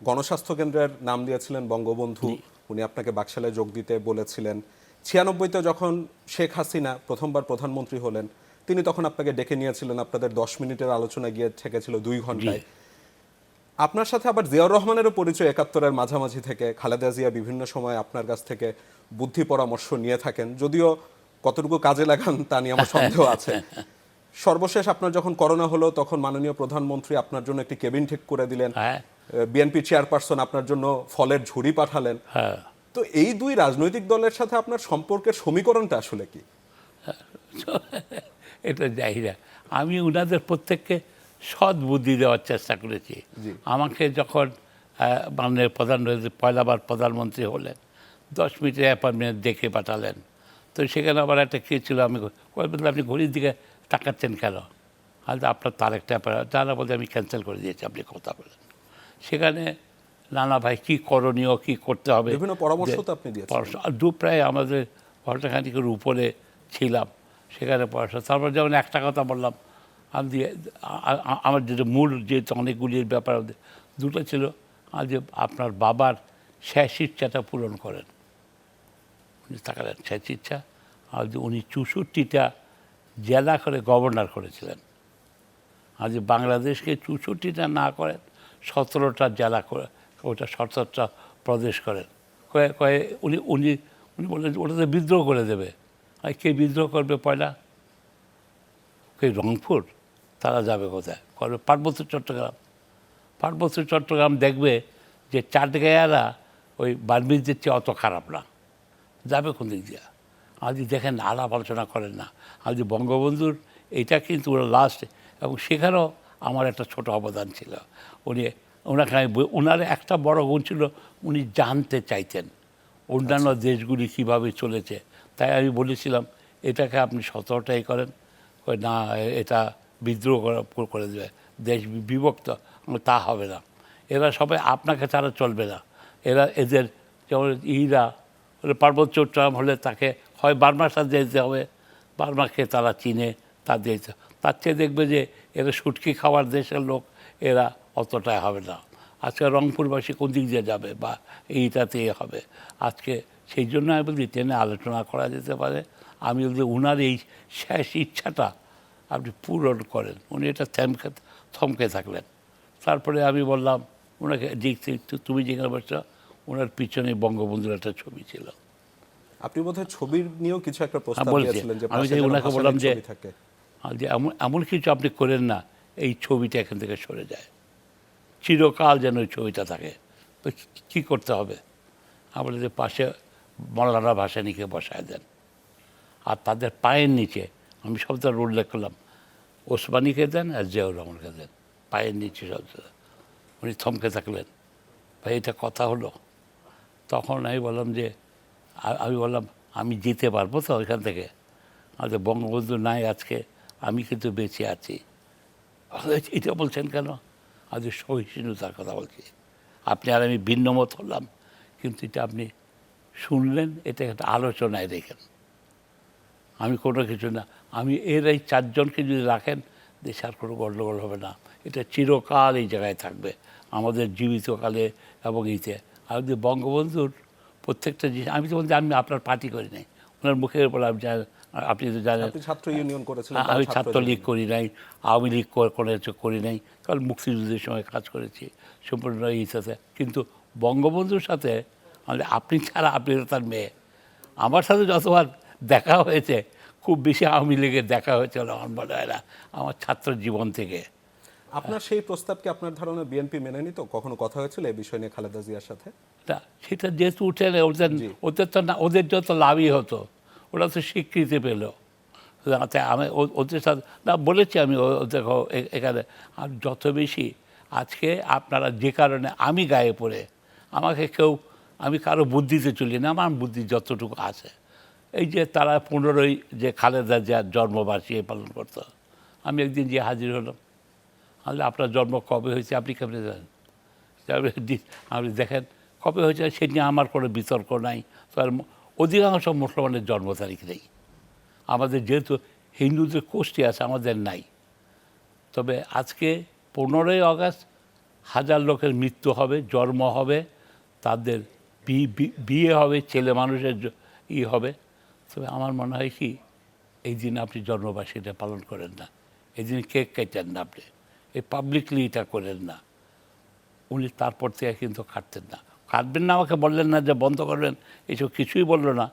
গণস্বাস্থ্য কেন্দ্রের নাম দিয়েছিলেন বঙ্গবন্ধু, উনি আপনাকে বাকশালে যোগ দিতে বলেছিলেন। 96-তে যখন শেখ হাসিনা প্রথমবার প্রধানমন্ত্রী হলেন, তিনি তখন আপনাকে ডেকে নিয়েছিলেন, আপনাদের 10 মিনিটের আলোচনা গিয়ে ঠেকেছিল 2 ঘন্টায়। আপনার সাথে আবার জিয়াউর রহমানেরও পরিচয় 71-এর মাঝামাঝি থেকে। খালেদা জিয়া বিভিন্ন সময় আপনার কাছ থেকে বুদ্ধি পরামর্শ নিয়ে থাকেন, যদিও কতটুকু কাজে লাগান তা নিয়ে আমার সন্দেহ আছে। সর্বশেষ আপনার যখন করোনা হলো, তখন মাননীয় প্রধানমন্ত্রী আপনার জন্য একটি কেবিন ঠিক করে দিলেন, বিএনপি চেয়ারপারসন আপনার জন্য ফলের ঝুড়ি পাঠালেন। তো এই দুই রাজনৈতিক দলের সাথে আপনার সম্পর্কের সমীকরণটা আসলে কি? এটা যাই না, আমি উনাদের প্রত্যেককে সৎ বুদ্ধি দেওয়ার চেষ্টা করেছি। আমাকে যখন মাননীয় পয়লাবার প্রধানমন্ত্রী হলেন, 10 মিনিটের অ্যাপয়েন্টমেন্ট দেখে পাঠালেন। তো সেখানে আবার একটা কে ছিল, আমি বললাম আপনি ঘড়ির দিকে তাকাচ্ছেন কেন? আর আপনার তার একটা তারা বলতে আমি ক্যান্সেল করে দিয়েছি, আপনি কথা বলেন। সেখানে নানা ভাই কী করণীয়, কী করতে হবে, বিভিন্ন পরামর্শ তো আপনি দিয়েছেন। প্রায় আমাদের ঘন্টাখানিকের উপরে ছিলাম সেখানে পড়াশোনা। তারপর যেমন একটা কথা বললাম, আমি দিয়ে আমার যেটা মূল যেহেতু অনেকগুলির ব্যাপার দুটো ছিল, আর যে আপনার বাবার শেষ ইচ্ছাটা পূরণ করেন। উনি তাকালেন শেষ ইচ্ছা, আর যে উনি 64টা জেলা করে গভর্নর করেছিলেন। আর যে বাংলাদেশকে 64টা না করেন, 17টা জেলা করে, ওটা 17টা প্রদেশ করেন। উনি উনি উনি বললেন ওটাতে বিদ্রোহ করে দেবে। আর কে বিদ্রোহ করবে পয়লা? কে রংপুর? তারা যাবে কোথায়? করবে পার্বত্য চট্টগ্রাম। পার্বত্য চট্টগ্রাম দেখবে যে চাটগাঁয়ারা ওই বার্মিজদের চেয়ে অত খারাপ না, যাবে কোন দিক দিয়ে? আজ দেখেন আলাপ আলোচনা করেন না। আজ বঙ্গবন্ধুর এইটা কিন্তু ওরা লাস্ট, এবং সেখানেও আমার একটা ছোট অবদান ছিল। ওনাকে ওনার একটা বড় গুণ ছিল, উনি জানতে চাইতেন অন্যান্য দেশগুলি কীভাবে চলেছে। তাই আমি বলেছিলাম এটাকে আপনি 17টাই করেন, না এটা বিদ্রোহ করে দেবে, দেশ বিভক্ত, তা হবে না। এরা সবাই আপনাকে ছাড়া চলবে না। এদের যেমন ইরা পার্বত্য চট্টগ্রাম হলে তাকে হয় বার্মার সাথে যেতে হবে, বার্মাকে তারা চিনে, তার চেয়ে দেখবে যে এরা শুটকি খাওয়ার দেশের লোক, এরা অতটাই হবে না। আজকে রংপুরবাসী কোন দিক দিয়ে যাবে বা এইটাতেই হবে। আজকে সেই জন্য আমি বলছি টেনে আলোচনা করা যেতে পারে। আমি বলছি ওনার এই শেষ ইচ্ছাটা আপনি পূরণ করেন। উনি এটা থমকে থাকলেন। তারপরে আমি বললাম ওনাকে, তুমি যেখানে বসছো ওনার পিছনে বঙ্গবন্ধুর একটা ছবি ছিল। আপনি বোধহয় ছবির নিয়েও কিছু একটা প্রস্তাব দিয়েছিলেন, যে আমি ওনাকে বললাম যে এমন কিছু আপনি করেন না এই ছবিটা এখান থেকে সরে যায়, চিরকাল যেন ওই ছবিটা থাকে। তো কী করতে হবে? আমাদের যে পাশে মৌলানা ভাসানীকে বসায় দেন, আর তাদের পায়ের নিচে আমি শব্দটা উল্লেখ করলাম, ওসমানীকে দেন আর জিয়াউর রহমানকে দেন, পায়ের নিচে শব্দটা। উনি থমকে থাকলেন, ভাই এটা কথা হলো? তখন আমি বললাম যে আমি যেতে পারবো তো ওইখান থেকে? আমাদের বঙ্গবন্ধু নাই আজকে, আমি কিন্তু বেঁচে আছি। এটা বলছেন কেন? আজ সহিষ্ণুতার কথা বলছি। আপনি আর আমি ভিন্ন মত হলাম, কিন্তু এটা আপনি শুনলেন, এটা একটা আলোচনায় রেখেন। আমি কোনো কিছু না, আমি এই 4জনকে যদি রাখেন দেশে আর কোনো গণ্ডগোল হবে না। এটা চিরকাল এই জায়গায় থাকবে আমাদের জীবিতকালে এবং এইতে। আর যদি বঙ্গবন্ধুর প্রত্যেকটা জিনিস, আমি তো বলছি আমি আপনার পার্টি করি নাই, ওনার মুখের উপর আপনি তো জানেন ছাত্র ইউনিয়ন করেছিলেন। আমি ছাত্রলীগ করি নাই, আওয়ামী লীগ করি নাই, কারণ মুক্তিযুদ্ধের সময় কাজ করেছি সম্পূর্ণ এই সাথে। কিন্তু বঙ্গবন্ধুর সাথে আপনি ছাড়া, আপনি তার মেয়ে, আমার সাথে যতবার দেখা হয়েছে খুব বেশি আওয়ামী লীগের দেখা হয়েছে আমার মনে হয় না আমার ছাত্র জীবন থেকে। আপনার সেই প্রস্তাবকে আপনার ধারণা বিএনপি মেনে নিত? কখনো কথা হয়েছিল এই বিষয় নিয়ে খালেদা জিয়ার সাথে? সেটা যেহেতু উঠে ওদের তো না, ওদের যত লাভই হতো, ওরা তো স্বীকৃতি পেল। আমি ওদের সাথে না বলেছি, আমি ওদের এখানে আর যত বেশি আজকে আপনারা যে কারণে আমি গায়ে পড়ে আমাকে আমি কারো বুদ্ধিতে চলি না, আমার বুদ্ধি যতটুকু আছে। এই যে তারা 15ই যে খালেদা জিয়ার জন্মবার্ষিকী পালন করতো, আমি একদিন যে হাজির হলাম, তাহলে আপনার জন্ম কবে হয়েছে আপনি কেমনে জানেন? আপনি দেখেন কবে হয়েছে, সে নিয়ে আমার কোনো বিতর্ক নাই। তার অধিকাংশ মুসলমানের জন্ম তারিখ নেই। আমাদের যেহেতু হিন্দুদের কোষ্ঠী আছে, আমাদের নাই। তবে আজকে 15ই আগস্ট হাজার লোকের মৃত্যু হবে, জন্ম হবে, তাদের বিয়ে হবে, ছেলে মানুষের হবে। তবে আমার মনে হয় কি, এই দিন আপনি জন্মবার্ষিকীটা পালন করেন না, এই দিন কেক কাটেন না, আপনি এই পাবলিকলি এটা করেন না। উনি তারপর থেকে কিন্তু কাটতেন না। কাটবেন না আমাকে বললেন না যে বন্ধ করবেন, এসব কিছুই বললো না,